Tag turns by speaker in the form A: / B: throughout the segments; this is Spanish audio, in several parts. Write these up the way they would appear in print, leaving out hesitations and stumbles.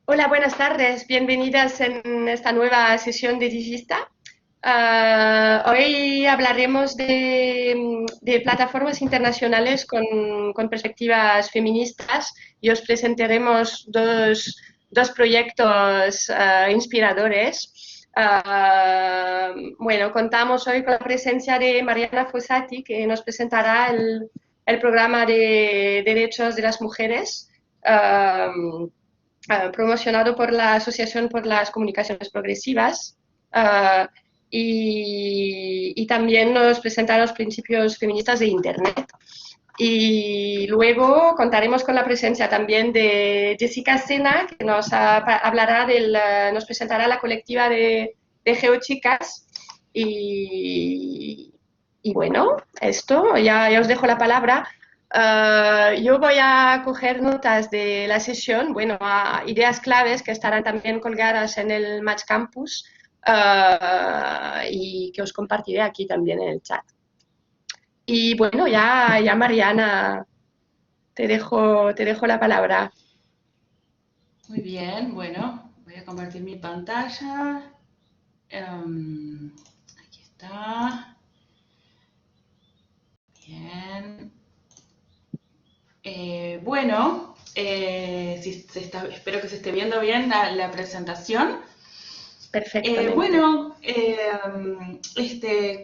A: Hola, buenas tardes. Bienvenidas en esta nueva sesión de Digista. Hoy hablaremos de plataformas internacionales con perspectivas feministas y os presentaremos dos proyectos inspiradores. Bueno, contamos hoy con la presencia de Mariana Fossati, que nos presentará el programa de derechos de las mujeres. Promocionado por la Asociación por las Comunicaciones Progresivas, uh, y también nos presentan los principios feministas de Internet. Y luego contaremos con la presencia también de Jessica Sena, que hablará nos presentará la colectiva de Geochicas. Y, y bueno, esto, ya os dejo la palabra. Yo voy a coger notas de la sesión, bueno, ideas claves que estarán también colgadas en el Match Campus, y que os compartiré aquí también en el chat. Y bueno, ya Mariana, te dejo la palabra.
B: Muy bien, bueno, voy a compartir mi pantalla. Aquí está. Bien. Bueno, espero que se esté viendo bien la presentación.
A: Perfectamente.
B: Bueno,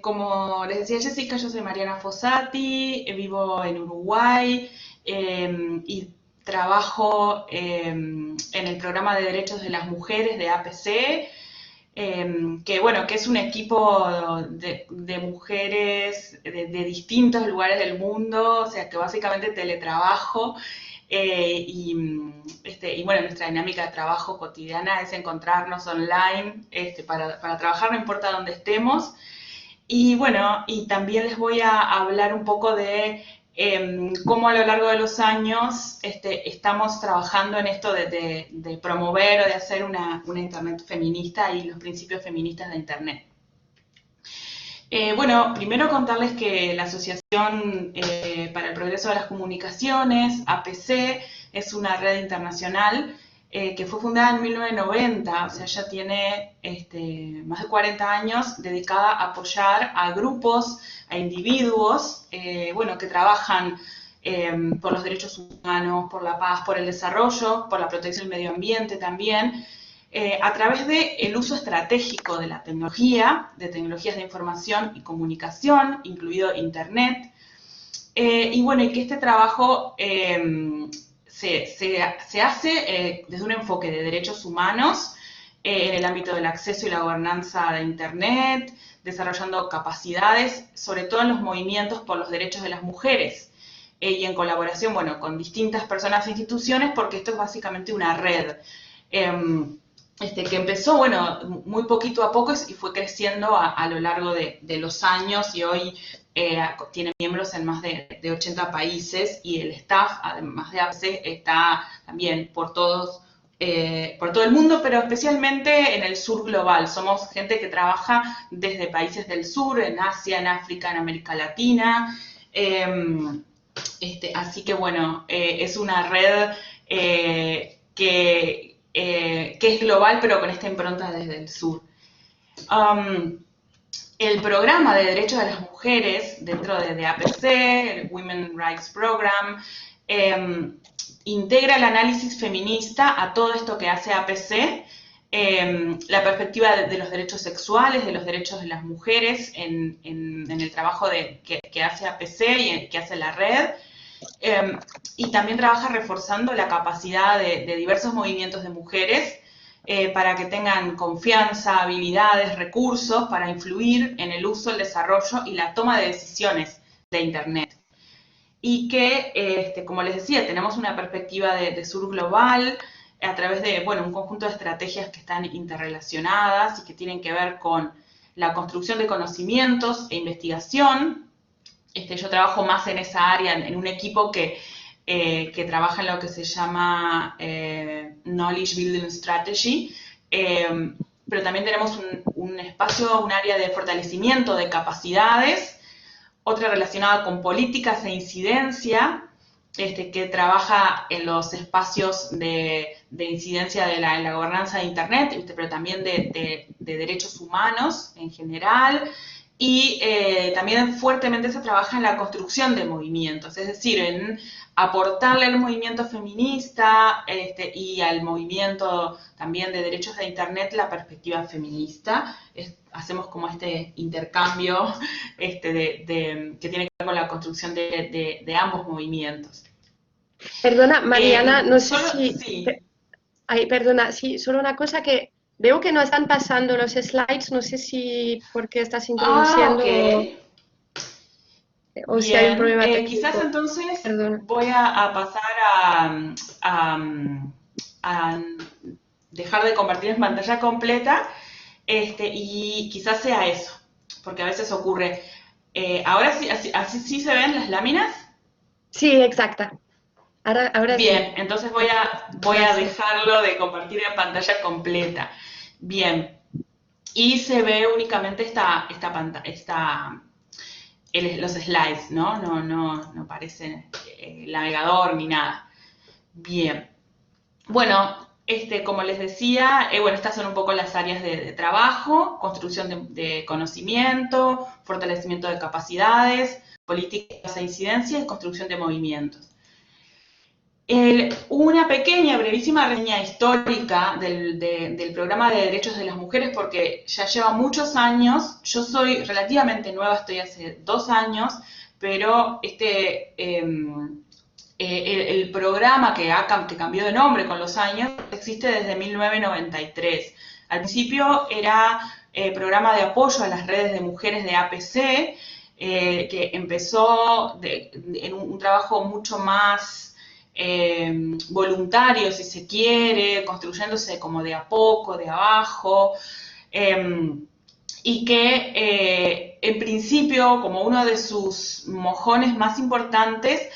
B: como les decía Jessica, yo soy Mariana Fossati, vivo en Uruguay y trabajo en el programa de derechos de las mujeres de APC, que bueno, que es un equipo de mujeres de distintos lugares del mundo, o sea que básicamente teletrabajo. Y bueno, nuestra dinámica de trabajo cotidiana es encontrarnos online para trabajar, no importa dónde estemos. Y bueno, y también les voy a hablar un poco de cómo a lo largo de los años estamos trabajando en esto de promover o de hacer una Internet feminista y los principios feministas de Internet. Bueno, primero contarles que la Asociación para el Progreso de las Comunicaciones, APC, es una red internacional que fue fundada en 1990, o sea, ya tiene más de 40 años dedicada a apoyar a grupos, a individuos, bueno, que trabajan por los derechos humanos, por la paz, por el desarrollo, por la protección del medio ambiente también, a través del uso estratégico de la tecnología, de tecnologías de información y comunicación, incluido Internet. Y bueno, y que este trabajo se hace desde un enfoque de derechos humanos en el ámbito del acceso y la gobernanza de Internet, desarrollando capacidades, sobre todo en los movimientos por los derechos de las mujeres. Y en colaboración, bueno, con distintas personas e instituciones, porque esto es básicamente una red. Que empezó, bueno, muy poquito a poco y fue creciendo a lo largo de los años y hoy tiene miembros en más de 80 países y el staff, además de APC, está también por todo el mundo, pero especialmente en el sur global. Somos gente que trabaja desde países del sur, en Asia, en África, en América Latina. Así que bueno, es una red que es global, pero con esta impronta desde el sur. El programa de derechos de las mujeres dentro de APC, el Women Rights Program, integra el análisis feminista a todo esto que hace APC, la perspectiva de los derechos sexuales, de los derechos de las mujeres en el trabajo que hace APC y que hace la red. Y también trabaja reforzando la capacidad de diversos movimientos de mujeres para que tengan confianza, habilidades, recursos para influir en el uso, el desarrollo y la toma de decisiones de Internet. Y que, como les decía, tenemos una perspectiva de sur global a través de, bueno, un conjunto de estrategias que están interrelacionadas y que tienen que ver con la construcción de conocimientos e investigación. Yo trabajo más en esa área, en un equipo que trabaja en lo que se llama Knowledge Building Strategy, pero también tenemos un espacio, un área de fortalecimiento de capacidades, otra relacionada con políticas e incidencia, que trabaja en los espacios de incidencia de en la gobernanza de Internet, pero también de derechos humanos en general, y también fuertemente se trabaja en la construcción de movimientos, es decir, en aportarle al movimiento feminista y al movimiento también de derechos de Internet la perspectiva feminista. Hacemos como este intercambio que tiene que ver con la construcción de ambos movimientos.
A: Perdona, Mariana, no sé
B: Solo,
A: si...
B: sí.
A: Ay, perdona, sí, solo una cosa que veo que no están pasando los slides, no sé si porque estás
B: Ah, ok.
A: introduciendo o si hay un
B: Bien.
A: problema
B: Quizás
A: técnico.
B: entonces
A: Perdona.
B: voy a pasar a, a dejar de compartir en pantalla completa y quizás sea eso, porque a veces ocurre. Ahora sí, así sí se ven las láminas.
A: Sí, exacta. Ahora sí.
B: Bien, entonces voy a
A: Gracias.
B: dejarlo de compartir en pantalla completa. Bien, y se ve únicamente los slides, ¿no? No aparece el navegador ni nada. Bien. Bueno, como les decía, bueno, estas son un poco las áreas de trabajo: construcción de conocimiento, fortalecimiento de capacidades, políticas de incidencia y construcción de movimientos. Una pequeña, brevísima reseña histórica del programa de derechos de las mujeres, porque ya lleva muchos años. Yo soy relativamente nueva, estoy hace 2 años, pero el programa que cambió de nombre con los años existe desde 1993. Al principio era programa de apoyo a las redes de mujeres de APC, que empezó en un trabajo mucho más voluntario, si se quiere, construyéndose como de a poco, de abajo, y que en principio, como uno de sus mojones más importantes,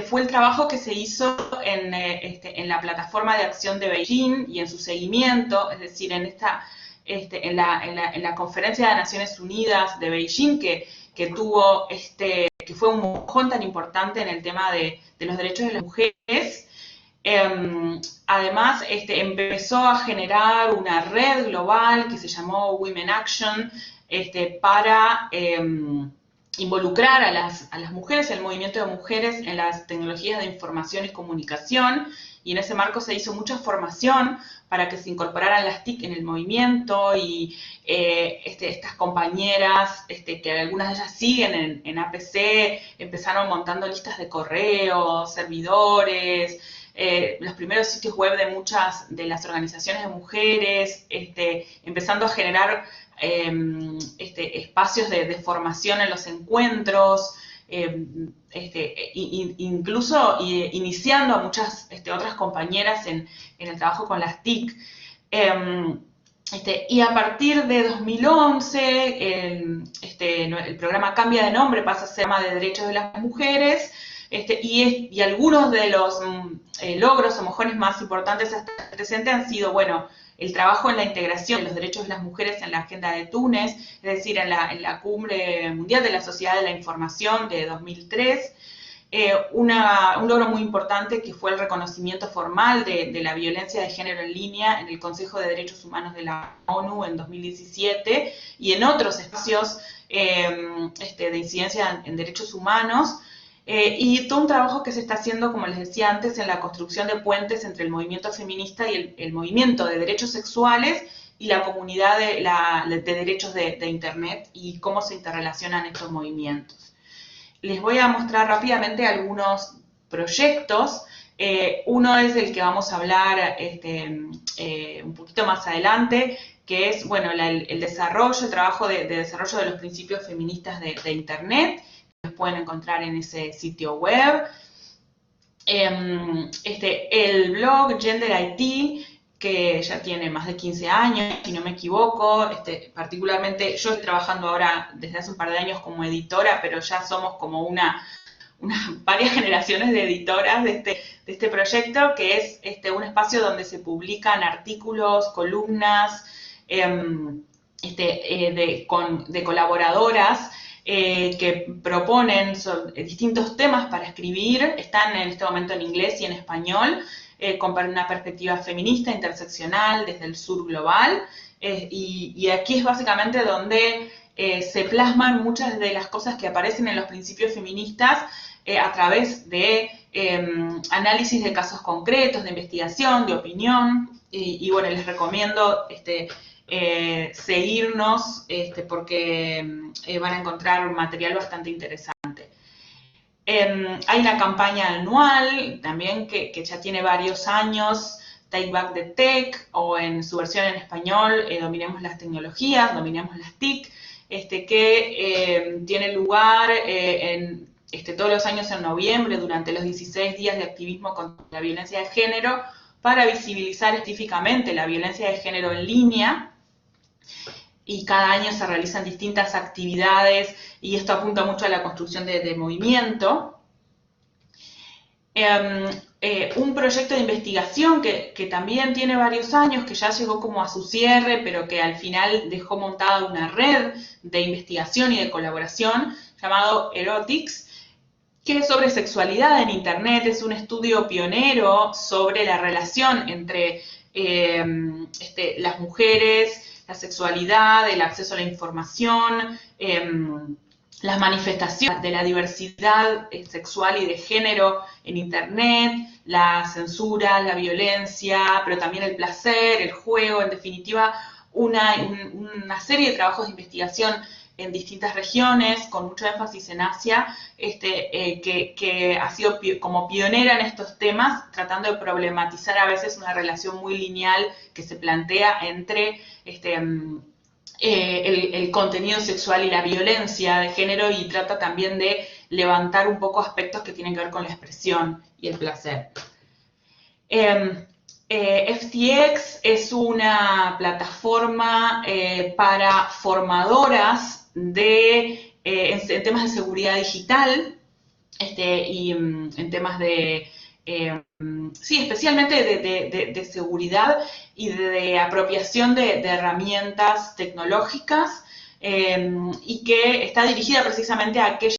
B: fue el trabajo que se hizo en la plataforma de acción de Beijing y en su seguimiento, es decir, en la conferencia de Naciones Unidas de Beijing, que tuvo que fue un mojón tan importante en el tema de los derechos de las mujeres. Además, empezó a generar una red global que se llamó Women Action, para involucrar a las mujeres, el movimiento de mujeres en las tecnologías de información y comunicación, y en ese marco se hizo mucha formación para que se incorporaran las TIC en el movimiento, y estas compañeras, que algunas de ellas siguen en APC, empezaron montando listas de correo, servidores, los primeros sitios web de muchas de las organizaciones de mujeres, empezando a generar espacios de formación en los encuentros, incluso iniciando a muchas otras compañeras en el trabajo con las TIC. Y a partir de 2011, el programa cambia de nombre, pasa a ser tema de derechos de las mujeres, y algunos de los logros o mojones más importantes hasta el presente han sido, bueno, el trabajo en la integración de los derechos de las mujeres en la agenda de Túnez, es decir, en la Cumbre Mundial de la Sociedad de la Información de 2003, un logro muy importante que fue el reconocimiento formal de la violencia de género en línea en el Consejo de Derechos Humanos de la ONU en 2017 y en otros espacios de incidencia en derechos humanos. Y todo un trabajo que se está haciendo, como les decía antes, en la construcción de puentes entre el movimiento feminista y el movimiento de derechos sexuales y la comunidad de derechos de Internet, y cómo se interrelacionan estos movimientos. Les voy a mostrar rápidamente algunos proyectos. Uno es el que vamos a hablar un poquito más adelante, que es, bueno, el desarrollo, el trabajo de desarrollo de los principios feministas de Internet. Los pueden encontrar en ese sitio web. El blog Gender IT, que ya tiene más de 15 años, si no me equivoco. Particularmente yo estoy trabajando ahora desde hace un par de años como editora, pero ya somos como varias generaciones de editoras de este proyecto, que es un espacio donde se publican artículos, columnas de colaboradoras que proponen distintos temas para escribir. Están en este momento en inglés y en español, con una perspectiva feminista, interseccional, desde el sur global. Y aquí es básicamente donde se plasman muchas de las cosas que aparecen en los principios feministas a través de análisis de casos concretos, de investigación, de opinión. Y bueno, les recomiendo seguirnos porque van a encontrar material bastante interesante. Hay una campaña anual también que ya tiene varios años, Take Back the Tech, o en su versión en español, Dominemos las Tecnologías, Dominemos las TIC, que tiene lugar todos los años en noviembre, durante los 16 días de activismo contra la violencia de género, para visibilizar específicamente la violencia de género en línea. Y cada año se realizan distintas actividades y esto apunta mucho a la construcción de movimiento. Un proyecto de investigación que también tiene varios años, que ya llegó como a su cierre, pero que al final dejó montada una red de investigación y de colaboración, llamado Erotics, que es sobre sexualidad en Internet. Es un estudio pionero sobre la relación entre las mujeres, la sexualidad, el acceso a la información, las manifestaciones de la diversidad sexual y de género en Internet, la censura, la violencia, pero también el placer, el juego, en definitiva, una serie de trabajos de investigación en distintas regiones, con mucho énfasis en Asia, que ha sido como pionera en estos temas, tratando de problematizar a veces una relación muy lineal que se plantea entre el contenido sexual y la violencia de género, y trata también de levantar un poco aspectos que tienen que ver con la expresión y el placer. FTX es una plataforma para formadoras en temas de seguridad digital y en temas de, sí, especialmente de seguridad y de apropiación de herramientas tecnológicas, y que está dirigida precisamente a aquellas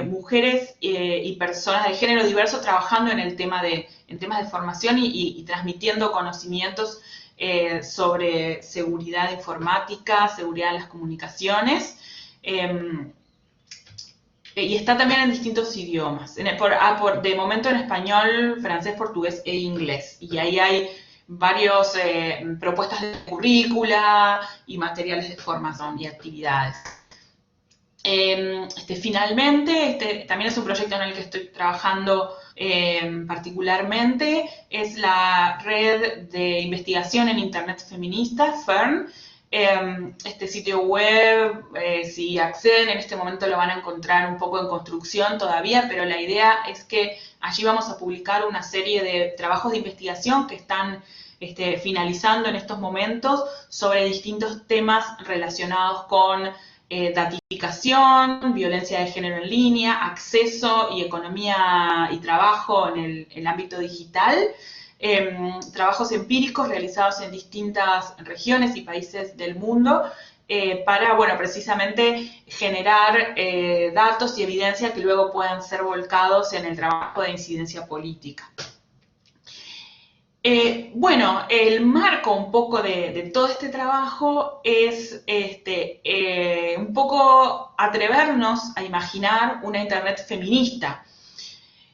B: mujeres y personas de género diverso trabajando en temas de formación y transmitiendo conocimientos sobre seguridad informática, seguridad de las comunicaciones, y está también en distintos idiomas, de momento en español, francés, portugués e inglés, y ahí hay varios propuestas de currícula y materiales de formación y actividades. Finalmente, también es un proyecto en el que estoy trabajando particularmente, es la red de investigación en Internet feminista, FERN. Este sitio web, si acceden en este momento lo van a encontrar un poco en construcción todavía, pero la idea es que allí vamos a publicar una serie de trabajos de investigación que están finalizando en estos momentos sobre distintos temas relacionados con datificación, violencia de género en línea, acceso y economía y trabajo en el ámbito digital, trabajos empíricos realizados en distintas regiones y países del mundo para, bueno, precisamente generar datos y evidencia que luego puedan ser volcados en el trabajo de incidencia política. Bueno, el marco un poco de todo este trabajo es un poco atrevernos a imaginar una Internet feminista.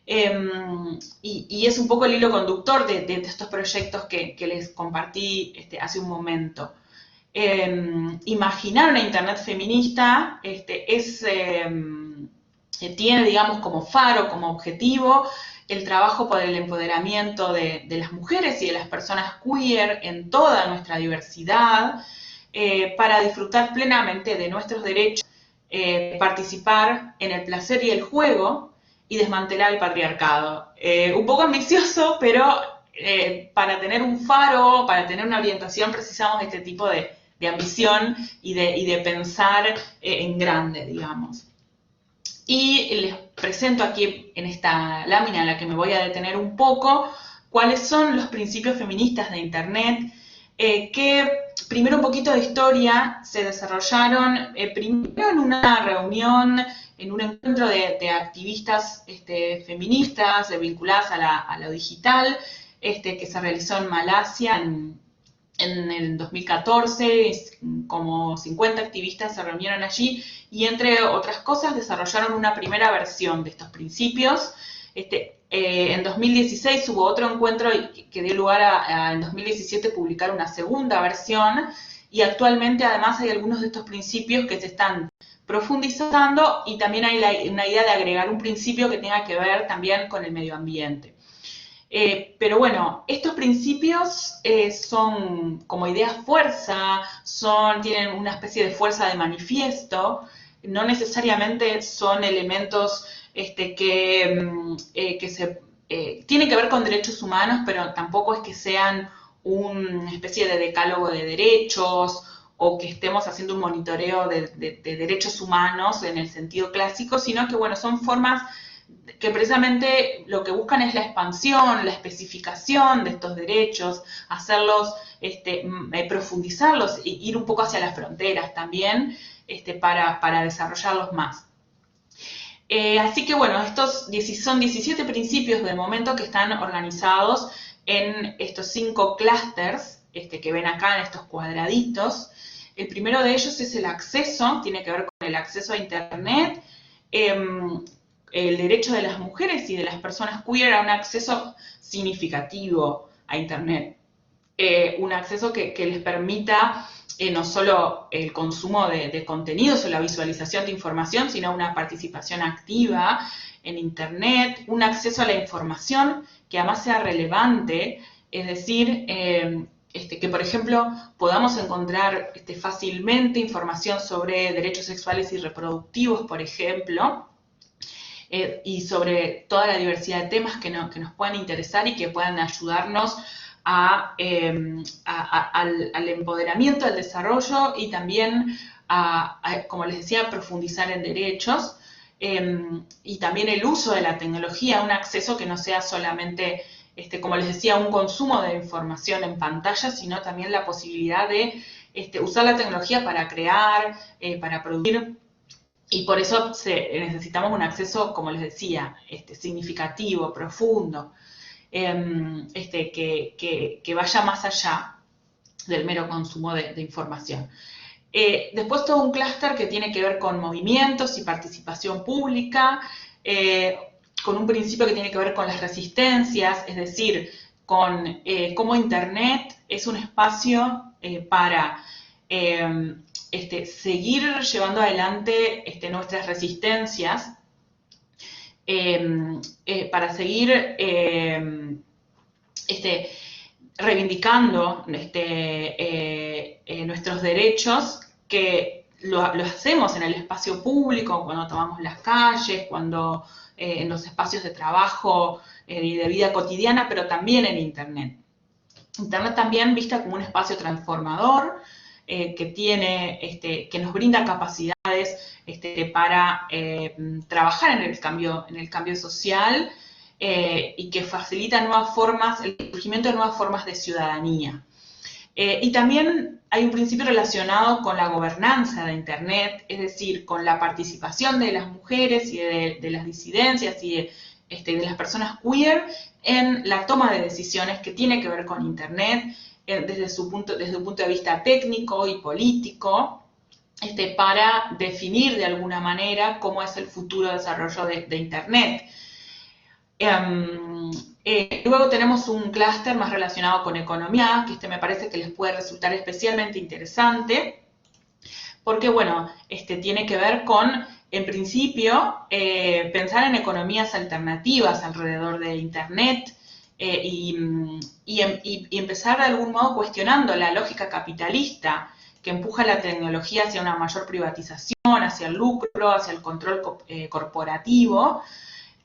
B: Y es un poco el hilo conductor de estos proyectos que les compartí hace un momento. Imaginar una Internet feminista tiene, digamos, como faro, como objetivo, el trabajo por el empoderamiento de las mujeres y de las personas queer en toda nuestra diversidad, para disfrutar plenamente de nuestros derechos, participar en el placer y el juego y desmantelar el patriarcado. Un poco ambicioso, pero para tener un faro, para tener una orientación, precisamos este tipo de ambición y de pensar en grande, digamos. Y les presento aquí en esta lámina en la que me voy a detener un poco cuáles son los principios feministas de Internet, que primero un poquito de historia, se desarrollaron primero en una reunión, en un encuentro de activistas feministas vinculadas a lo digital, que se realizó en Malasia en el 2014, como 50 activistas se reunieron allí y entre otras cosas desarrollaron una primera versión de estos principios. En 2016 hubo otro encuentro que dio lugar en 2017 publicar una segunda versión y actualmente además hay algunos de estos principios que se están profundizando y también hay una idea de agregar un principio que tenga que ver también con el medio ambiente. Pero bueno, estos principios son como ideas fuerza, tienen una especie de fuerza de manifiesto, no necesariamente son elementos que tienen que ver con derechos humanos, pero tampoco es que sean una especie de decálogo de derechos o que estemos haciendo un monitoreo de derechos humanos en el sentido clásico, sino que bueno, son formas que precisamente lo que buscan es la expansión, la especificación de estos derechos, hacerlos, profundizarlos e ir un poco hacia las fronteras también para desarrollarlos más. Así que bueno, estos son 17 principios de momento que están organizados en estos 5 clústeres que ven acá en estos cuadraditos. El primero de ellos es el acceso, tiene que ver con el acceso a Internet, el derecho de las mujeres y de las personas queer a un acceso significativo a Internet. Un acceso que les permita no solo el consumo de contenidos o la visualización de información, sino una participación activa en Internet, un acceso a la información que además sea relevante, es decir, que por ejemplo podamos encontrar fácilmente información sobre derechos sexuales y reproductivos, por ejemplo, y sobre toda la diversidad de temas que nos puedan interesar y que puedan ayudarnos al empoderamiento, al desarrollo y también como les decía, profundizar en derechos y también el uso de la tecnología, un acceso que no sea solamente, como les decía, un consumo de información en pantalla, sino también la posibilidad de usar la tecnología para crear, para producir. Y por eso necesitamos un acceso, como les decía, significativo, profundo, que vaya más allá del mero consumo de información. Después todo un clúster que tiene que ver con movimientos y participación pública, con un principio que tiene que ver con las resistencias, es decir, con cómo Internet es un espacio para seguir llevando adelante nuestras resistencias, para seguir reivindicando nuestros derechos, que lo hacemos en el espacio público, cuando tomamos las calles, cuando en los espacios de trabajo y de vida cotidiana, pero también en Internet. Internet también vista como un espacio transformador, que nos brinda capacidades para trabajar en el cambio social y que facilita el surgimiento de nuevas formas de ciudadanía. Y también hay un principio relacionado con la gobernanza de Internet, es decir, con la participación de las mujeres y de las disidencias y de las personas queer en la toma de decisiones que tiene que ver con Internet, desde un punto de vista técnico y político, para definir de alguna manera cómo es el futuro desarrollo de Internet. Luego tenemos un clúster más relacionado con economía, que me parece que les puede resultar especialmente interesante, porque bueno, tiene que ver con, en principio, pensar en economías alternativas alrededor de Internet, y empezar de algún modo cuestionando la lógica capitalista que empuja la tecnología hacia una mayor privatización, hacia el lucro, hacia el control corporativo.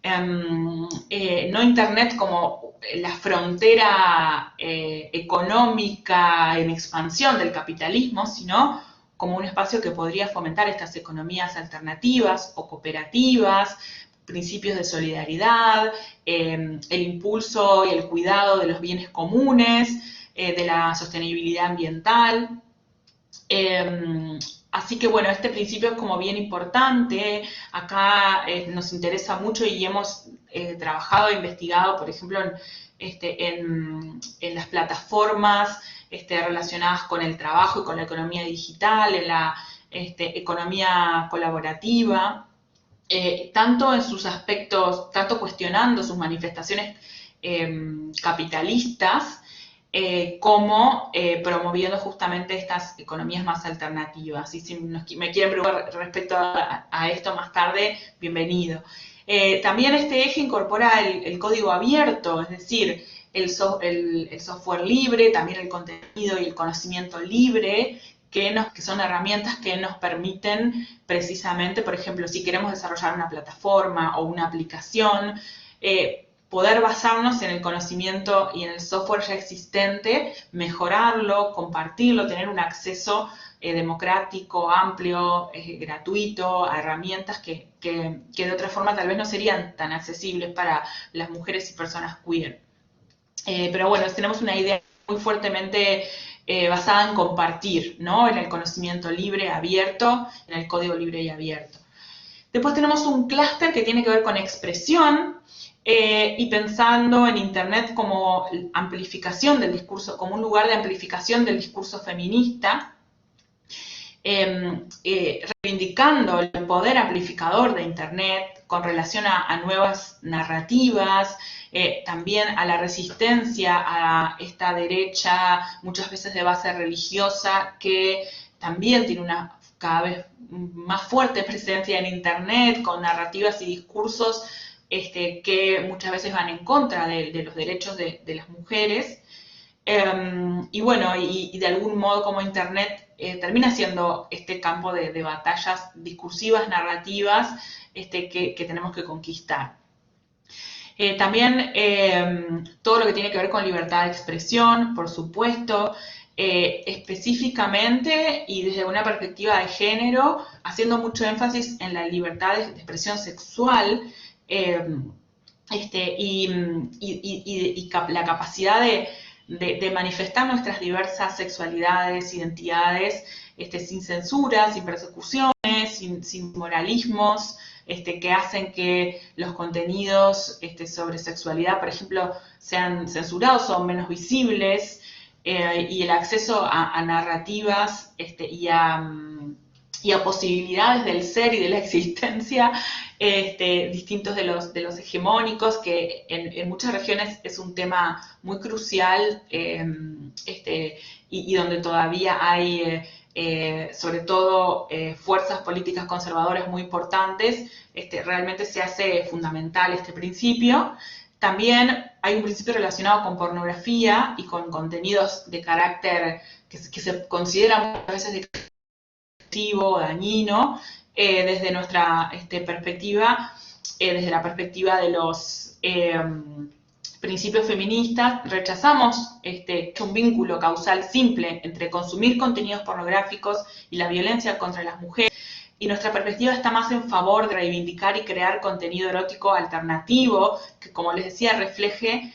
B: No Internet como la frontera económica en expansión del capitalismo, sino como un espacio que podría fomentar estas economías alternativas o cooperativas, principios de solidaridad, el impulso y el cuidado de los bienes comunes, de la sostenibilidad ambiental. Así que bueno, este principio es como bien importante. Acá nos interesa mucho y hemos trabajado e investigado, por ejemplo, en las plataformas relacionadas con el trabajo y con la economía digital, en la economía colaborativa, tanto en sus aspectos, tanto cuestionando sus manifestaciones capitalistas, como promoviendo justamente estas economías más alternativas. Y si me quieren preguntar respecto a esto más tarde, bienvenido. También este eje incorpora el código abierto, es decir, el software libre, también el contenido y el conocimiento libre, que son herramientas que nos permiten precisamente, por ejemplo, si queremos desarrollar una plataforma o una aplicación, poder basarnos en el conocimiento y en el software ya existente, mejorarlo, compartirlo, tener un acceso democrático, amplio, gratuito, a herramientas que de otra forma tal vez no serían tan accesibles para las mujeres y personas queer. Pero bueno, tenemos una idea muy fuertemente basada en compartir, ¿no? En el conocimiento libre, abierto, en el código libre y abierto. Después tenemos un clúster que tiene que ver con expresión, y pensando en Internet como amplificación del discurso, como un lugar de amplificación del discurso feminista, reivindicando el poder amplificador de Internet con relación a nuevas narrativas, también a la resistencia a esta derecha, muchas veces de base religiosa, que también tiene una cada vez más fuerte presencia en Internet, con narrativas y discursos que muchas veces van en contra de los derechos de las mujeres. Y bueno, y de algún modo como Internet termina siendo este campo de batallas discursivas, narrativas, que tenemos que conquistar. También todo lo que tiene que ver con libertad de expresión, por supuesto, específicamente y desde una perspectiva de género, haciendo mucho énfasis en la libertad de expresión sexual, y la capacidad de manifestar nuestras diversas sexualidades, identidades, sin censura, sin persecuciones, sin moralismos, que hacen que los contenidos sobre sexualidad, por ejemplo, sean censurados o menos visibles, y el acceso a narrativas y a posibilidades del ser y de la existencia distintos de los hegemónicos, que en muchas regiones es un tema muy crucial, y donde todavía hay sobre todo fuerzas políticas conservadoras muy importantes. Realmente se hace fundamental este principio. También hay un principio relacionado con pornografía y con contenidos de carácter que se consideran muchas veces o dañino, desde nuestra perspectiva, desde la perspectiva de los principios feministas. Rechazamos un vínculo causal simple entre consumir contenidos pornográficos y la violencia contra las mujeres, y nuestra perspectiva está más en favor de reivindicar y crear contenido erótico alternativo que, como les decía, refleje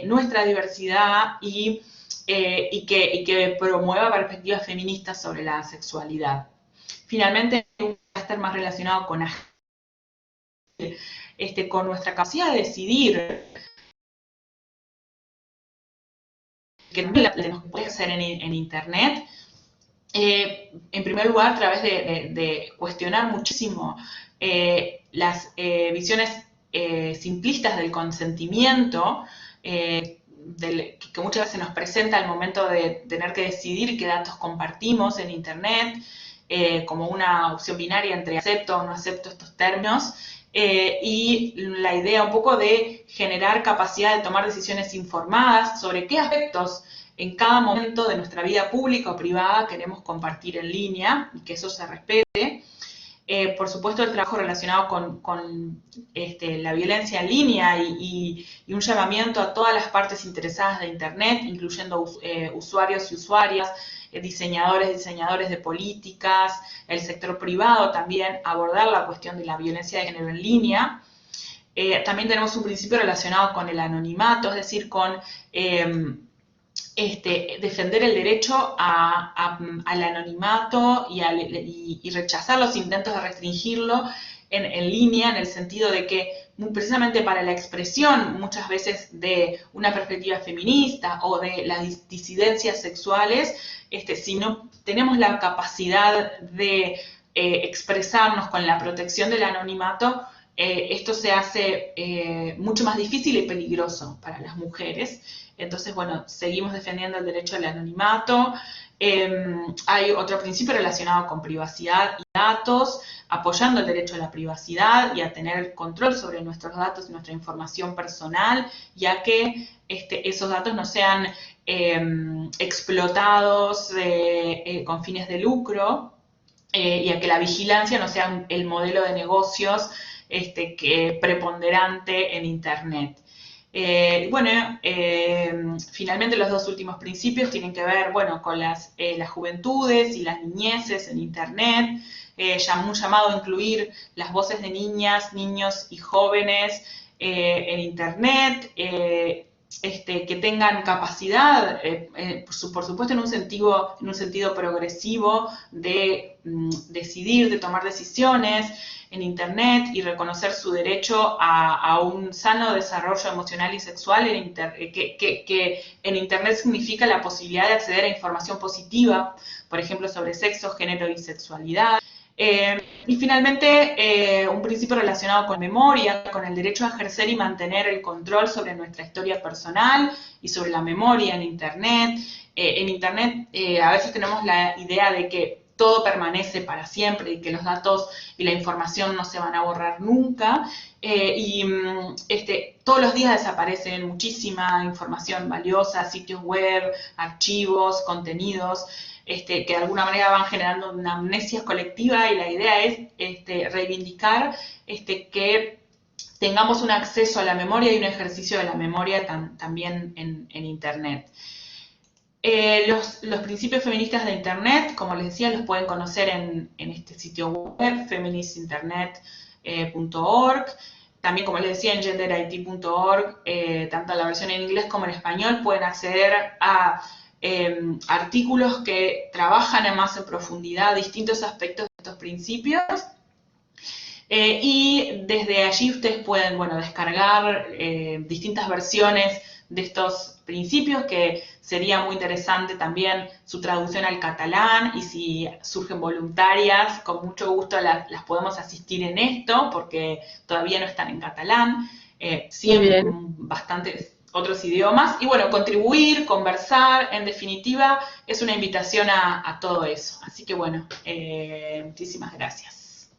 B: nuestra diversidad y que promueva perspectivas feministas sobre la sexualidad. Finalmente, un carácter más relacionado con nuestra capacidad de decidir, que la tenemos que poder hacer en Internet. En primer lugar, a través de cuestionar muchísimo las visiones simplistas del consentimiento, que muchas veces nos presenta al momento de tener que decidir qué datos compartimos en Internet, como una opción binaria entre acepto o no acepto estos términos, y la idea un poco de generar capacidad de tomar decisiones informadas sobre qué aspectos en cada momento de nuestra vida pública o privada queremos compartir en línea y que eso se respete. Por supuesto, el trabajo relacionado con la violencia en línea y un llamamiento a todas las partes interesadas de Internet, incluyendo usuarios y usuarias, diseñadores de políticas, el sector privado también, abordar la cuestión de la violencia de género en línea. También tenemos un principio relacionado con el anonimato, es decir, con defender el derecho al anonimato y rechazar los intentos de restringirlo en línea, en el sentido de que precisamente para la expresión muchas veces de una perspectiva feminista o de las disidencias sexuales, si no tenemos la capacidad de expresarnos con la protección del anonimato, esto se hace mucho más difícil y peligroso para las mujeres. Entonces, bueno, seguimos defendiendo el derecho al anonimato. Hay otro principio relacionado con privacidad y datos, apoyando el derecho a la privacidad y a tener control sobre nuestros datos y nuestra información personal, ya que esos datos no sean explotados con fines de lucro, y a que la vigilancia no sea el modelo de negocios que preponderante en Internet. Finalmente los dos últimos principios tienen que ver, bueno, con las juventudes y las niñeces en Internet, un llamado a incluir las voces de niñas, niños y jóvenes en Internet, que tengan capacidad, por supuesto en un sentido progresivo de decidir, de tomar decisiones en Internet y reconocer su derecho a un sano desarrollo emocional y sexual, que en Internet significa la posibilidad de acceder a información positiva, por ejemplo, sobre sexo, género y sexualidad. Y finalmente, un principio relacionado con memoria, con el derecho a ejercer y mantener el control sobre nuestra historia personal y sobre la memoria en Internet. En Internet a veces tenemos la idea de que todo permanece para siempre y que los datos y la información no se van a borrar nunca. Todos los días desaparece muchísima información valiosa, sitios web, archivos, contenidos, que de alguna manera van generando una amnesia colectiva, y la idea es reivindicar que tengamos un acceso a la memoria y un ejercicio de la memoria también en Internet. Los principios feministas de Internet, como les decía, los pueden conocer en este sitio web, feministinternet.org. También, como les decía, en genderit.org, tanto la versión en inglés como en español, pueden acceder a artículos que trabajan más en profundidad distintos aspectos de estos principios. Y desde allí ustedes pueden, descargar distintas versiones de estos principios, que sería muy interesante también su traducción al catalán, y si surgen voluntarias, con mucho gusto las podemos asistir en esto, porque todavía no están en catalán, sí en bastantes otros idiomas, y bueno, contribuir, conversar, en definitiva, es una invitación a todo eso. Así que bueno, muchísimas gracias.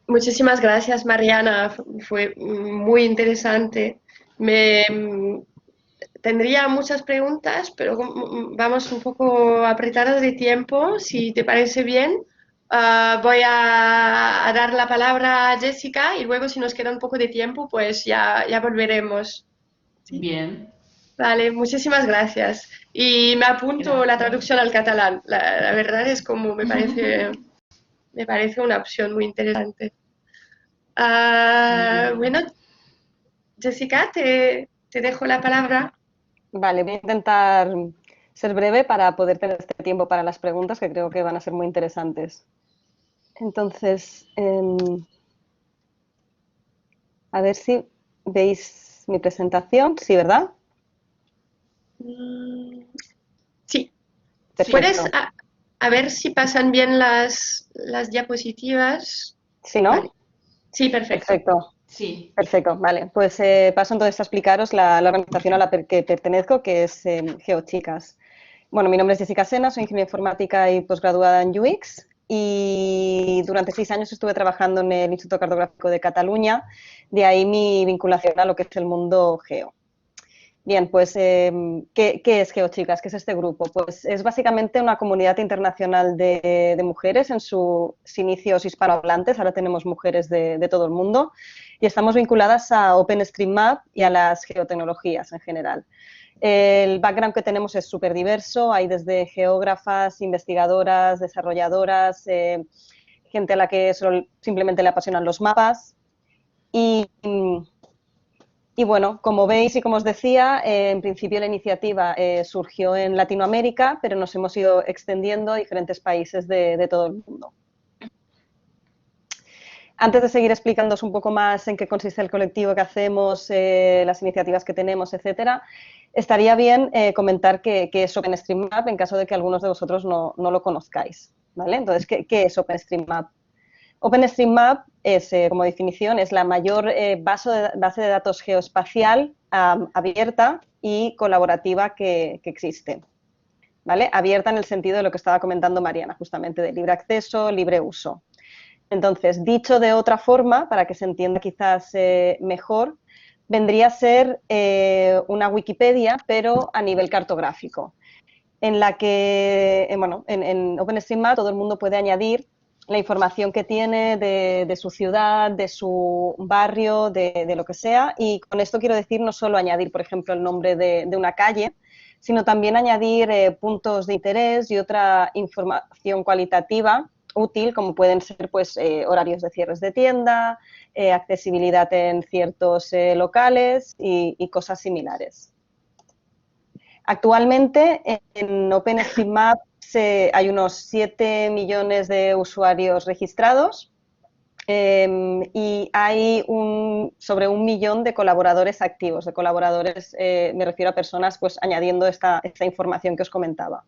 A: Muchísimas gracias, Mariana. Fue muy interesante. Tendría muchas preguntas, pero vamos un poco apretados de tiempo. Si te parece bien, voy a dar la palabra a Jessica y luego, si nos queda un poco de tiempo, pues ya volveremos. ¿Sí?
B: Bien.
A: Vale, muchísimas gracias. Y me apunto la traducción al catalán. La verdad es como me parece una opción muy interesante. Bueno, Jessica, te dejo la palabra.
C: Vale, voy a intentar ser breve para poder tener este tiempo para las preguntas, que creo que van a ser muy interesantes. Entonces, a ver si veis mi presentación. Sí, ¿verdad?
A: Sí.
C: Perfecto.
A: ¿Puedes a ver si pasan bien las diapositivas?
C: Sí, ¿no?
A: Vale. Sí, perfecto.
C: Perfecto.
B: Sí.
C: Perfecto, vale. Pues paso entonces a explicaros la organización a la que pertenezco, que es GeoChicas. Bueno, mi nombre es Jessica Sena, soy ingeniera informática y posgraduada en UX, y durante 6 años estuve trabajando en el Instituto Cartográfico de Cataluña, de ahí mi vinculación a lo que es el mundo geo. Bien, pues, ¿qué es GeoChicas? ¿Qué es este grupo? Pues es básicamente una comunidad internacional de mujeres en sus inicios hispanohablantes. Ahora tenemos mujeres de todo el mundo y estamos vinculadas a OpenStreetMap y a las geotecnologías en general. El background que tenemos es súper diverso. Hay desde geógrafas, investigadoras, desarrolladoras, gente a la que simplemente le apasionan los mapas, y Y bueno, como veis y como os decía, en principio la iniciativa surgió en Latinoamérica, pero nos hemos ido extendiendo a diferentes países de todo el mundo. Antes de seguir explicándoos un poco más en qué consiste el colectivo que hacemos, las iniciativas que tenemos, etcétera, estaría bien comentar qué es OpenStreetMap en caso de que algunos de vosotros no lo conozcáis, ¿vale? Entonces, ¿qué es OpenStreetMap? OpenStreetMap es, como definición, es la mayor base de datos geoespacial abierta y colaborativa que existe, ¿vale? Abierta en el sentido de lo que estaba comentando Mariana, justamente, de libre acceso, libre uso. Entonces, dicho de otra forma, para que se entienda quizás mejor, vendría a ser una Wikipedia, pero a nivel cartográfico, en la que, bueno, en OpenStreetMap todo el mundo puede añadir la información que tiene de su ciudad, de su barrio, de lo que sea, y con esto quiero decir no solo añadir, por ejemplo, el nombre de una calle, sino también añadir puntos de interés y otra información cualitativa útil, como pueden ser pues, horarios de cierres de tienda, accesibilidad en ciertos locales y cosas similares. Actualmente en OpenStreetMap hay unos 7 millones de usuarios registrados y hay sobre 1 millón de colaboradores activos. De colaboradores me refiero a personas pues, añadiendo esta información que os comentaba.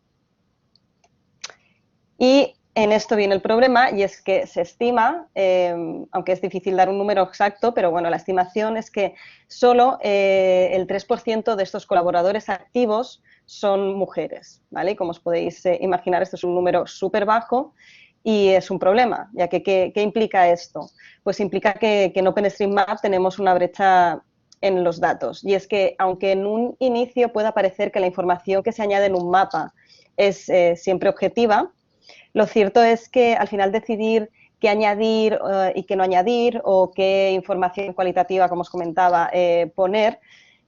C: Y en esto viene el problema, y es que se estima, aunque es difícil dar un número exacto, pero bueno, la estimación es que solo el 3% de estos colaboradores activos son mujeres, ¿vale? Como os podéis imaginar, esto es un número súper bajo y es un problema, ya que ¿qué implica esto? Pues implica que en OpenStreetMap tenemos una brecha en los datos, y es que aunque en un inicio pueda parecer que la información que se añade en un mapa es siempre objetiva, lo cierto es que al final decidir qué añadir y qué no añadir o qué información cualitativa, como os comentaba, poner,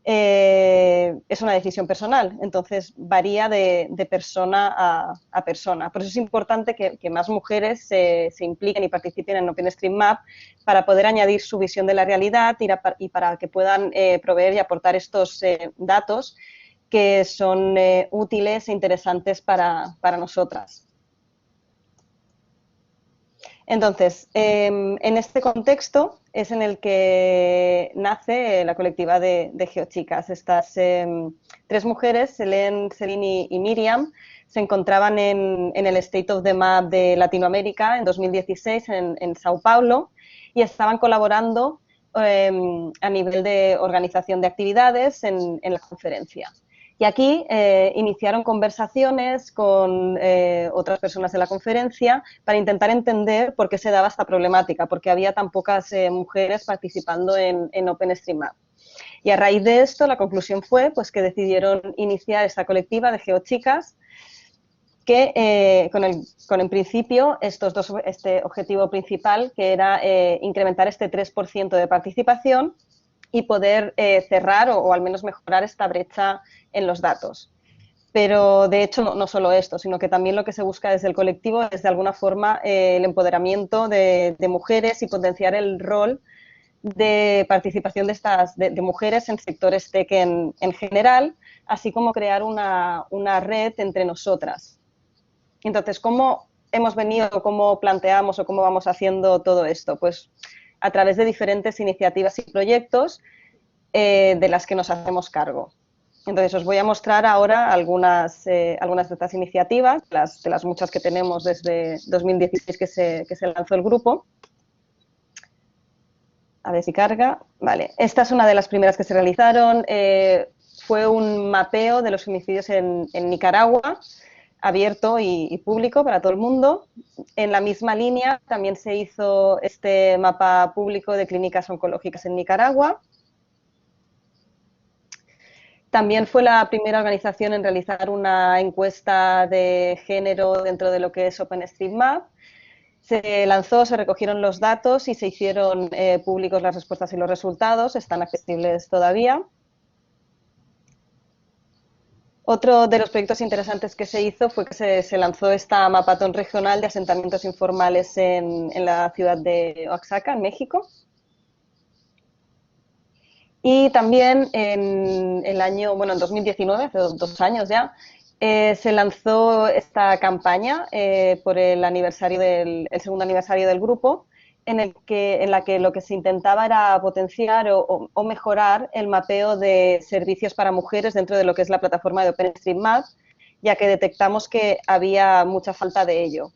C: es una decisión personal. Entonces, varía de persona a persona. Por eso es importante que más mujeres se impliquen y participen en OpenStreetMap para poder añadir su visión de la realidad y para que puedan proveer y aportar estos datos que son útiles e interesantes para nosotras. Entonces, en este contexto es en el que nace la colectiva de Geochicas. Estas 3 mujeres, Selene, Celine y Miriam, se encontraban en el State of the Map de Latinoamérica en 2016 en Sao Paulo y estaban colaborando a nivel de organización de actividades en la conferencia. Y aquí iniciaron conversaciones con otras personas de la conferencia para intentar entender por qué se daba esta problemática, por qué había tan pocas mujeres participando en OpenStreetMap. Y a raíz de esto, la conclusión fue pues, que decidieron iniciar esta colectiva de Geochicas, que con en principio este objetivo principal, que era incrementar este 3% de participación y poder cerrar o al menos mejorar esta brecha en los datos. Pero, de hecho, no solo esto, sino que también lo que se busca desde el colectivo es, de alguna forma, el empoderamiento de mujeres y potenciar el rol de participación de mujeres en sectores tech en general, así como crear una red entre nosotras. Entonces, ¿cómo hemos venido, cómo planteamos o cómo vamos haciendo todo esto? Pues a través de diferentes iniciativas y proyectos de las que nos hacemos cargo. Entonces, os voy a mostrar ahora algunas de estas iniciativas, de las muchas que tenemos desde 2016 que se lanzó el grupo. A ver si carga. Vale, esta es una de las primeras que se realizaron. Fue un mapeo de los femicidios en Nicaragua, abierto y público para todo el mundo. En la misma línea también se hizo este mapa público de clínicas oncológicas en Nicaragua. También fue la primera organización en realizar una encuesta de género dentro de lo que es OpenStreetMap. Se lanzó, se recogieron los datos y se hicieron públicos las respuestas y los resultados. Están accesibles todavía. Otro de los proyectos interesantes que se hizo fue que se lanzó esta mapatón regional de asentamientos informales en la ciudad de Oaxaca, en México. Y también en el año, bueno, en 2019, hace 2 años ya, se lanzó esta campaña por el segundo aniversario del grupo, en la que lo que se intentaba era potenciar o mejorar el mapeo de servicios para mujeres dentro de lo que es la plataforma de OpenStreetMap, ya que detectamos que había mucha falta de ello.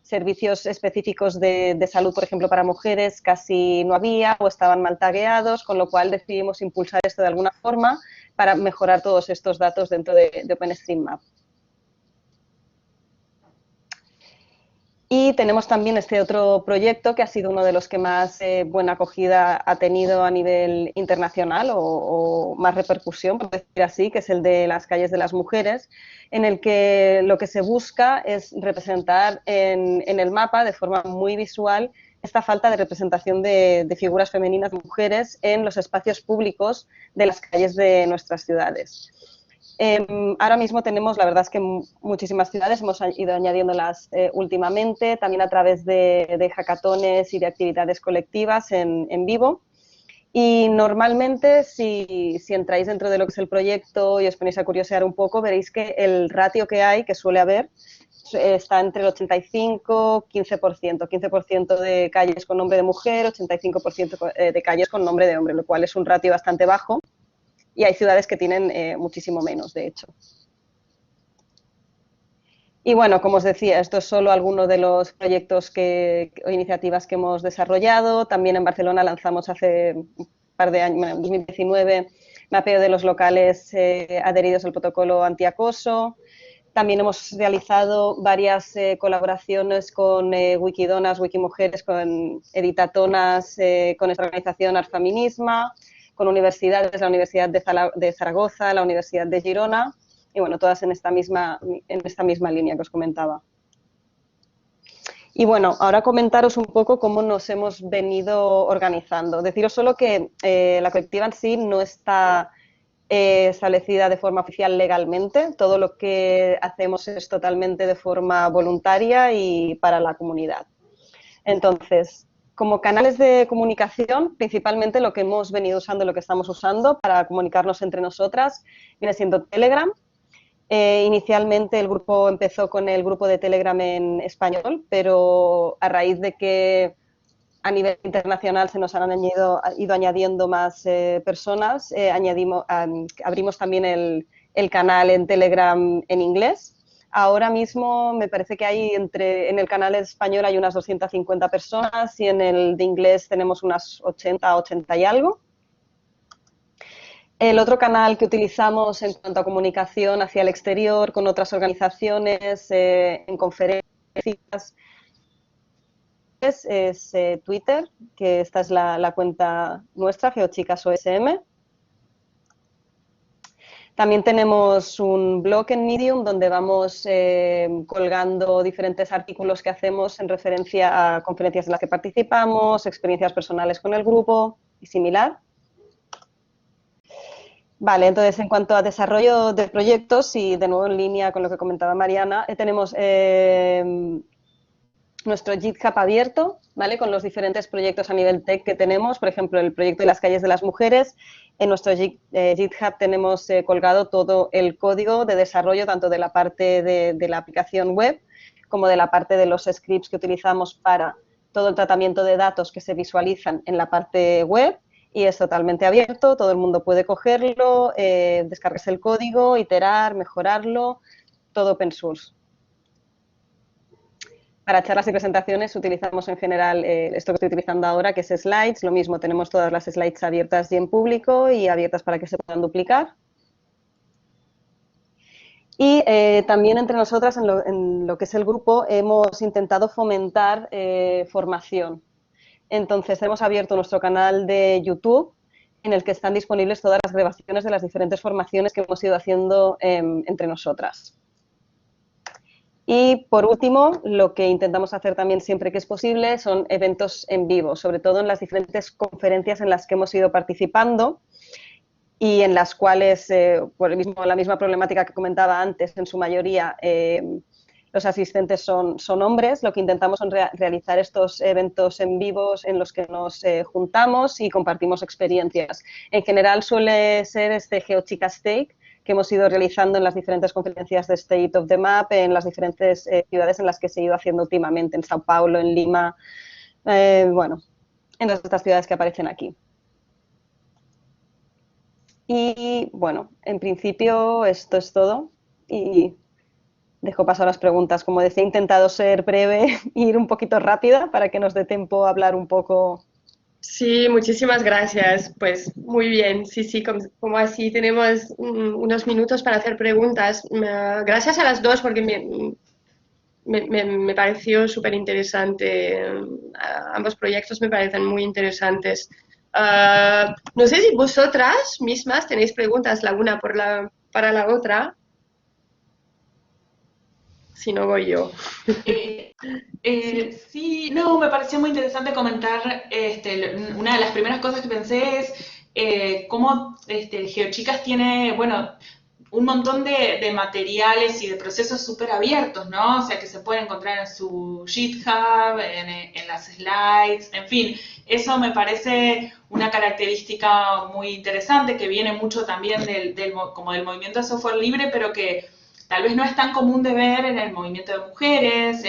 C: Servicios específicos de salud, por ejemplo, para mujeres casi no había o estaban mal tagueados, con lo cual decidimos impulsar esto de alguna forma para mejorar todos estos datos dentro de OpenStreetMap. Y tenemos también este otro proyecto que ha sido uno de los que más buena acogida ha tenido a nivel internacional o más repercusión, por decir así, que es el de las calles de las mujeres, en el que lo que se busca es representar en el mapa de forma muy visual esta falta de representación de figuras femeninas, mujeres, en los espacios públicos de las calles de nuestras ciudades. Ahora mismo tenemos, la verdad es que muchísimas ciudades, hemos ido añadiéndolas últimamente, también a través de hackatones y de actividades colectivas en vivo. Y normalmente, si entráis dentro de lo que es el proyecto y os ponéis a curiosear un poco, veréis que el ratio que hay, que suele haber, está entre el 85-15%. 15% de calles con nombre de mujer, 85% de calles con nombre de hombre, lo cual es un ratio bastante bajo. Y hay ciudades que tienen muchísimo menos, de hecho. Y bueno, como os decía, esto es solo algunos de los proyectos o iniciativas que hemos desarrollado. También en Barcelona lanzamos hace un par de años, bueno, en 2019, mapeo de los locales adheridos al protocolo antiacoso. También hemos realizado varias colaboraciones con Wikidonas, Wikimujeres, con Editatonas, con esta organización Arfaminisma, con universidades, la Universidad de Zaragoza, la Universidad de Girona, y bueno, todas en esta misma línea que os comentaba. Y bueno, ahora comentaros un poco cómo nos hemos venido organizando. Deciros solo que la colectiva en sí no está establecida de forma oficial legalmente. Todo lo que hacemos es totalmente de forma voluntaria y para la comunidad. Entonces, como canales de comunicación, principalmente lo que hemos venido usando, lo que estamos usando para comunicarnos entre nosotras, viene siendo Telegram. Inicialmente el grupo empezó con el grupo de Telegram en español, pero a raíz de que a nivel internacional se nos han ido añadiendo más personas, abrimos también el canal en Telegram en inglés. Ahora mismo me parece que hay en el canal español hay unas 250 personas y en el de inglés tenemos unas 80 y algo. El otro canal que utilizamos en cuanto a comunicación hacia el exterior con otras organizaciones, en conferencias, es Twitter, que esta es la cuenta nuestra, GeoChicasOSM. También tenemos un blog en Medium donde vamos colgando diferentes artículos que hacemos en referencia a conferencias en las que participamos, experiencias personales con el grupo y similar. Vale, entonces en cuanto a desarrollo de proyectos y de nuevo en línea con lo que comentaba Mariana, tenemos nuestro GitHub abierto, ¿vale? Con los diferentes proyectos a nivel tech que tenemos, por ejemplo, el proyecto de las calles de las mujeres. En nuestro GitHub tenemos colgado todo el código de desarrollo, tanto de la parte de la aplicación web como de la parte de los scripts que utilizamos para todo el tratamiento de datos que se visualizan en la parte web, y es totalmente abierto, todo el mundo puede cogerlo, descargarse el código, iterar, mejorarlo, todo open source. Para charlas y presentaciones utilizamos en general esto que estoy utilizando ahora, que es Slides. Lo mismo, tenemos todas las slides abiertas y en público y abiertas para que se puedan duplicar. Y también entre nosotras, en lo que es el grupo, hemos intentado fomentar formación. Entonces, hemos abierto nuestro canal de YouTube, en el que están disponibles todas las grabaciones de las diferentes formaciones que hemos ido haciendo entre nosotras. Y por último, lo que intentamos hacer también siempre que es posible son eventos en vivo, sobre todo en las diferentes conferencias en las que hemos ido participando y en las cuales, por la misma problemática que comentaba antes, en su mayoría los asistentes son hombres. Lo que intentamos es realizar estos eventos en vivos en los que nos juntamos y compartimos experiencias. En general suele ser este GeoChicas Take, que hemos ido realizando en las diferentes conferencias de State of the Map, en las diferentes ciudades en las que se ha ido haciendo últimamente, en Sao Paulo, en Lima, bueno, en estas ciudades que aparecen aquí. Y bueno, en principio esto es todo y dejo paso a las preguntas. Como decía, he intentado ser breve e ir un poquito rápida para que nos dé tiempo a hablar un poco.
A: Sí, muchísimas gracias. Pues muy bien, sí, sí, como así tenemos unos minutos para hacer preguntas. Gracias a las dos porque me pareció súper interesante. Ambos proyectos me parecen muy interesantes. No sé si vosotras mismas tenéis preguntas la una para la otra. Si no voy yo.
B: Sí, no, me pareció muy interesante comentar, una de las primeras cosas que pensé es cómo GeoChicas tiene, bueno, un montón de materiales y de procesos súper abiertos, ¿no? O sea, que se pueden encontrar en su GitHub, en las slides, en fin, eso me parece una característica muy interesante que viene mucho también como del movimiento de software libre, pero que tal vez no es tan común de ver en el movimiento de mujeres,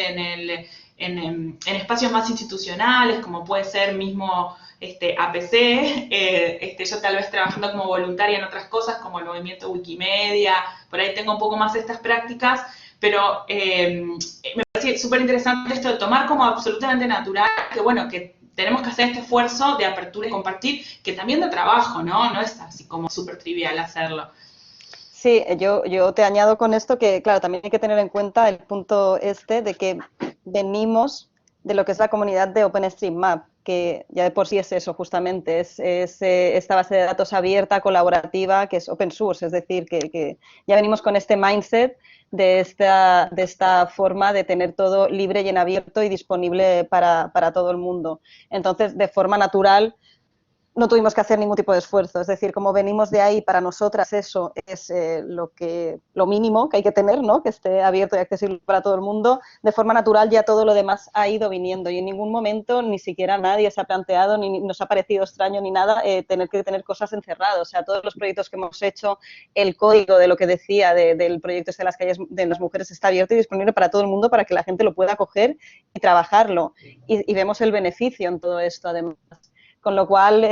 B: en espacios más institucionales, como puede ser mismo APC, yo tal vez trabajando como voluntaria en otras cosas, como el movimiento Wikimedia, por ahí tengo un poco más estas prácticas, pero me parece súper interesante esto de tomar como absolutamente natural, que bueno, que tenemos que hacer este esfuerzo de apertura y compartir, que también da trabajo, ¿no? No es así como súper trivial hacerlo.
C: Sí, yo te añado con esto que, claro, también hay que tener en cuenta el punto este de que venimos de lo que es la comunidad de OpenStreetMap, que ya de por sí es eso, justamente, es esta base de datos abierta, colaborativa, que es open source, es decir, que ya venimos con este mindset de esta forma de tener todo libre y en abierto y disponible para todo el mundo. Entonces, de forma natural, no tuvimos que hacer ningún tipo de esfuerzo. Es decir, como venimos de ahí, para nosotras eso es lo mínimo que hay que tener, ¿no? Que esté abierto y accesible para todo el mundo. De forma natural ya todo lo demás ha ido viniendo y en ningún momento ni siquiera nadie se ha planteado, ni nos ha parecido extraño ni nada tener que tener cosas encerradas. O sea, todos los proyectos que hemos hecho, el código de lo que decía del proyecto de las calles de las mujeres está abierto y disponible para todo el mundo para que la gente lo pueda coger y trabajarlo. Y vemos el beneficio en todo esto, además. Con lo cual,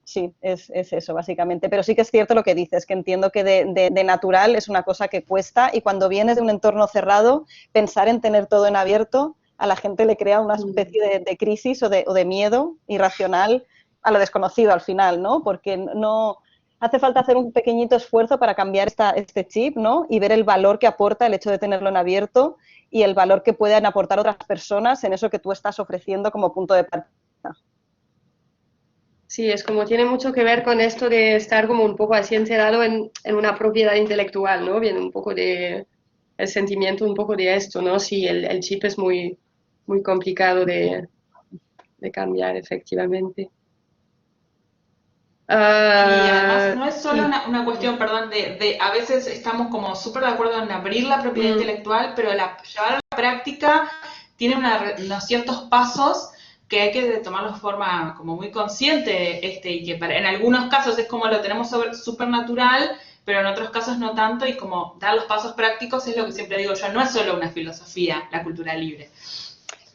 C: sí, es eso, básicamente. Pero sí que es cierto lo que dices, que entiendo que de natural es una cosa que cuesta y cuando vienes de un entorno cerrado, pensar en tener todo en abierto a la gente le crea una especie de crisis o de miedo irracional a lo desconocido al final, ¿no? Porque no hace falta hacer un pequeñito esfuerzo para cambiar este chip, ¿no? Y ver el valor que aporta el hecho de tenerlo en abierto y el valor que pueden aportar otras personas en eso que tú estás ofreciendo como punto de partida.
A: Sí, es como tiene mucho que ver con esto de estar como un poco así encerrado en una propiedad intelectual, ¿no? Viene un poco de el sentimiento, un poco de esto, ¿no? Sí, el chip es muy, muy complicado de cambiar, efectivamente.
B: Y además no es solo
A: Y,
B: una cuestión, perdón, a veces estamos como súper de acuerdo en abrir la propiedad intelectual, pero llevar a la práctica tiene unos ciertos pasos que hay que tomarlos de forma como muy consciente, y que en algunos casos es como lo tenemos súper natural, pero en otros casos no tanto, y como dar los pasos prácticos es lo que siempre digo yo, no es solo una filosofía, la cultura libre.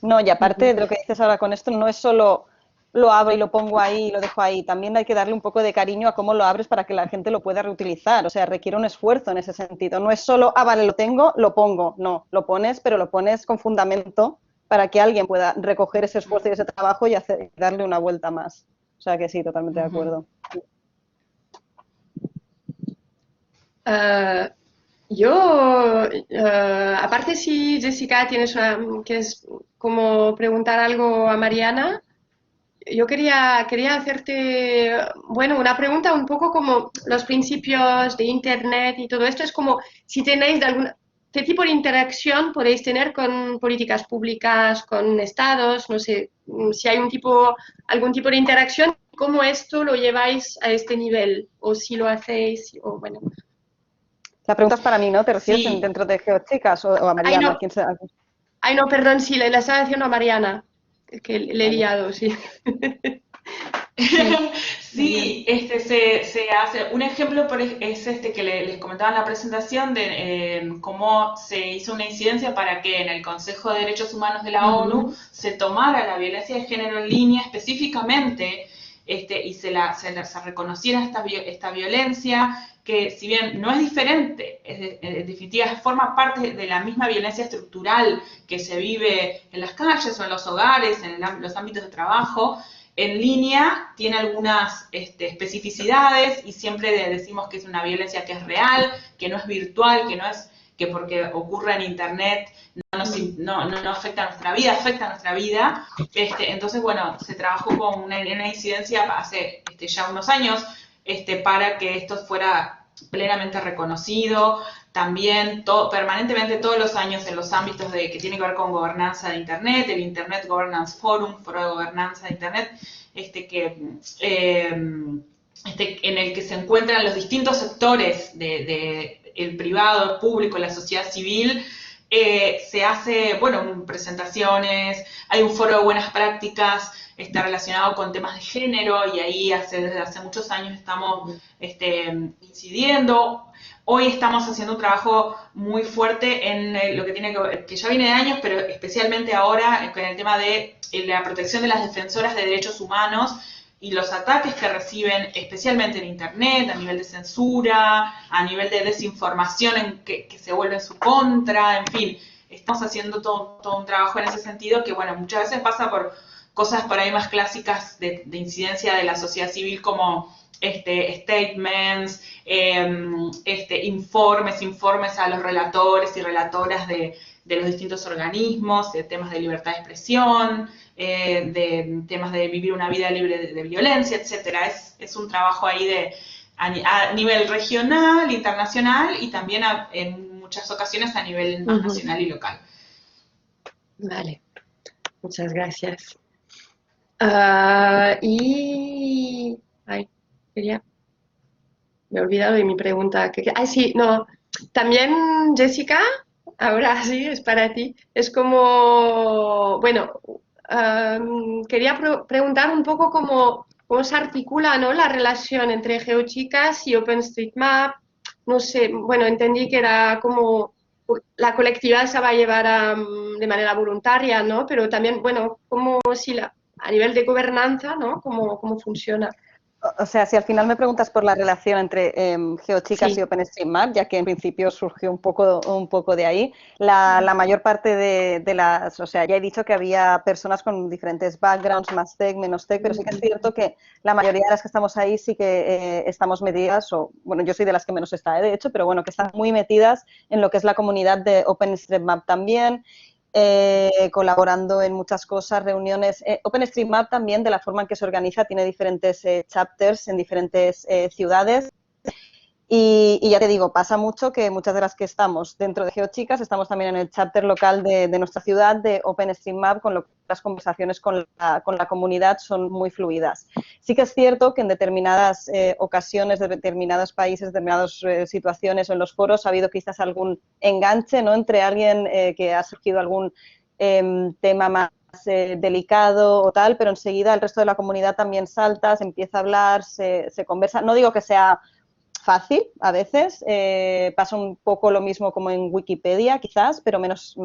C: No, y aparte de lo que dices ahora con esto, no es solo lo abro y lo pongo ahí y lo dejo ahí, también hay que darle un poco de cariño a cómo lo abres para que la gente lo pueda reutilizar, o sea, requiere un esfuerzo en ese sentido, no es solo, vale, lo tengo, lo pongo, no, lo pones, pero lo pones con fundamento para que alguien pueda recoger ese esfuerzo y ese trabajo y darle una vuelta más. O sea que sí, totalmente de acuerdo.
A: Yo, aparte si Jessica quieres como preguntar algo a Mariana, yo quería hacerte, bueno, una pregunta un poco como los principios de Internet y todo esto, es como si tenéis qué tipo de interacción podéis tener con políticas públicas, con estados, no sé, si hay algún tipo de interacción, cómo esto lo lleváis a este nivel, o si lo hacéis, o bueno.
C: La pregunta es para mí, ¿no? ¿Te refieres
B: Sí.
C: dentro de GeoChicas o a
A: Ay,
C: Mariana?
A: no,
C: ¿Quién será?
A: ay, no, perdón, sí, le estaba haciendo a Mariana, que le he
C: Vale.
A: liado, sí. Sí, Mariana.
B: Sí, se hace. Un ejemplo es este que les comentaba en la presentación de cómo se hizo una incidencia para que en el Consejo de Derechos Humanos de la ONU
A: Ujú.
B: se tomara la violencia de género en línea específicamente y se reconociera esta violencia que si bien no es diferente, en definitiva forma parte de la misma violencia estructural que se vive en las calles o en los hogares, en los ámbitos de trabajo, en línea tiene algunas especificidades y siempre decimos que es una violencia que es real, que no es virtual, que no es que porque ocurre en internet no afecta a nuestra vida, afecta a nuestra vida. Entonces, bueno, se trabajó con una incidencia hace ya unos años para que esto fuera plenamente reconocido, también permanentemente todos los años en los ámbitos que tienen que ver con gobernanza de Internet, el Internet Governance Forum, foro de gobernanza de Internet, en el que se encuentran los distintos sectores el privado, el público, la sociedad civil, se hace, bueno, presentaciones, hay un foro de buenas prácticas, está relacionado con temas de género y ahí desde hace muchos años estamos incidiendo. Hoy estamos haciendo un trabajo muy fuerte en lo que tiene que ya viene de años, pero especialmente ahora con el tema de la protección de las defensoras de derechos humanos y los ataques que reciben, especialmente en Internet, a nivel de censura, a nivel de desinformación que se vuelve en su contra, en fin, estamos haciendo todo un trabajo en ese sentido que, bueno, muchas veces pasa por cosas por ahí más clásicas de incidencia de la sociedad civil como statements, informes a los relatores y relatoras de los distintos organismos, de temas de libertad de expresión, de temas de vivir una vida libre de violencia, etcétera. Es un trabajo ahí a nivel regional, internacional y también en muchas ocasiones a nivel más nacional y local.
A: Vale, muchas gracias. Y... Ay, quería... Me he olvidado de mi pregunta. Ay, sí, no. También, Jessica, ahora sí, es para ti. Es como, bueno, quería preguntar un poco cómo se articula, ¿no?, la relación entre GeoChicas y OpenStreetMap. No sé, bueno, entendí que era como la colectividad se va a llevar de manera voluntaria, ¿no? Pero también, bueno, como si a nivel de gobernanza, ¿no? ¿Cómo funciona?
C: O sea, si al final me preguntas por la relación entre GeoChicas y
A: Sí.
C: OpenStreetMap, ya que en principio surgió un poco de ahí, la mayor parte de las, o sea, ya he dicho que había personas con diferentes backgrounds, más tech, menos tech, pero sí que es cierto que la mayoría de las que estamos ahí sí que estamos metidas, o bueno, yo soy de las que menos está, de hecho, pero bueno, que están muy metidas en lo que es la comunidad de OpenStreetMap también. Colaborando en muchas cosas, reuniones. OpenStreetMap también, de la forma en que se organiza, tiene diferentes chapters en diferentes ciudades. Y ya te digo, pasa mucho que muchas de las que estamos dentro de GeoChicas estamos también en el chapter local de nuestra ciudad de OpenStreetMap, con lo que las conversaciones con la comunidad son muy fluidas. Sí que es cierto que en determinadas ocasiones, de determinados países, determinadas situaciones o en los foros ha habido quizás algún enganche, ¿no?, entre alguien que ha surgido algún tema más delicado o tal, pero enseguida el resto de la comunidad también salta, se empieza a hablar, se conversa. No digo que sea fácil a veces, pasa un poco lo mismo como en Wikipedia quizás, pero menos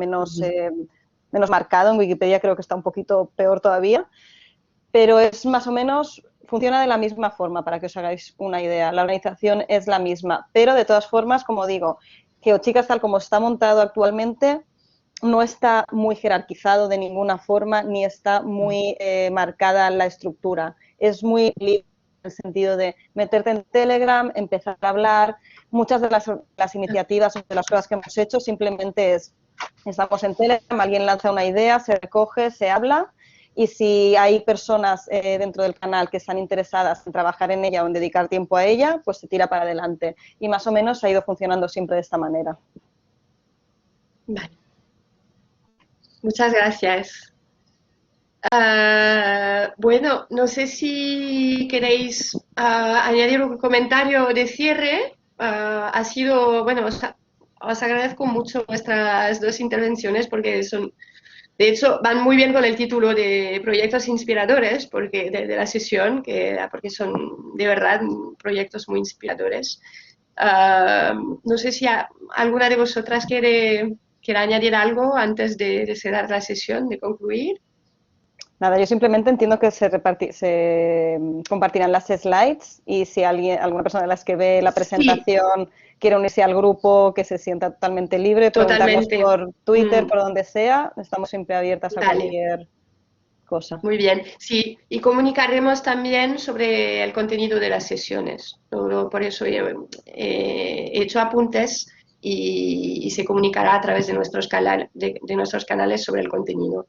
C: marcado. En Wikipedia creo que está un poquito peor todavía, pero es más o menos, funciona de la misma forma para que os hagáis una idea. La organización es la misma, pero de todas formas, como digo, GeoChicas tal como está montado actualmente no está muy jerarquizado de ninguna forma ni está muy marcada la estructura. Es muy libre en el sentido de meterte en Telegram, empezar a hablar. Muchas de las iniciativas o de las cosas que hemos hecho simplemente estamos en Telegram, alguien lanza una idea, se recoge, se habla, y si hay personas dentro del canal que están interesadas en trabajar en ella o en dedicar tiempo a ella, pues se tira para adelante. Y más o menos ha ido funcionando siempre de esta manera.
A: Vale. Muchas gracias. Bueno, no sé si queréis añadir un comentario de cierre ha sido, bueno, os agradezco mucho vuestras dos intervenciones porque son, de hecho, van muy bien con el título de proyectos inspiradores porque, de la sesión, porque son de verdad proyectos muy inspiradores. No sé si alguna de vosotras quiere añadir algo antes de cerrar la sesión, de concluir.
C: Nada, yo simplemente entiendo que se compartirán las slides y si alguna persona de las que ve la
A: Sí,
C: presentación quiere unirse al grupo, que se sienta totalmente libre, preguntarnos
A: totalmente.
C: por Twitter, por donde sea, estamos siempre abiertas a
A: Vale.
C: cualquier cosa.
A: Muy bien, sí, y comunicaremos también sobre el contenido de las sesiones. Por eso he hecho apuntes y se comunicará a través de de nuestros canales sobre el contenido.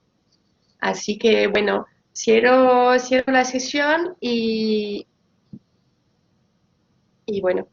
A: Así que, bueno, cierro la sesión y bueno,